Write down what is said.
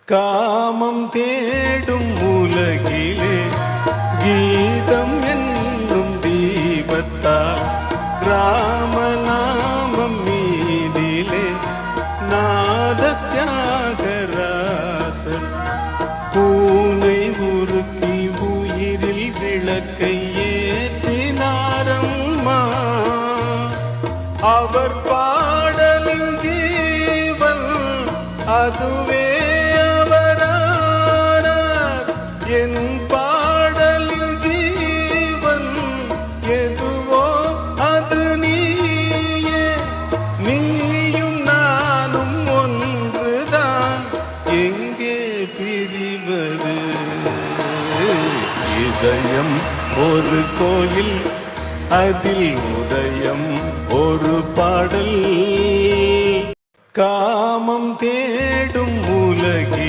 காமம் தேடும் உலகிலே கீதம் என்னும் தீபத்தால் ராமநாமம் மீதிலே நாத தியாகராசன் பூனை உருக்கி உயிரில் விளக்கை ஏற்றினாரம்மா. அவர் பாடலின் ஜீவன் அதுவே அவரானார். என் பாடலின் ஜீவன் எதுவோ அது நீயே. நீயும் நானும் ஒன்றுதான், எங்கே பிரிவது? இதயம் ஒரு கோயில், அதில் உதயம் ஒரு பாடல். காமம் தேடும் உலகில்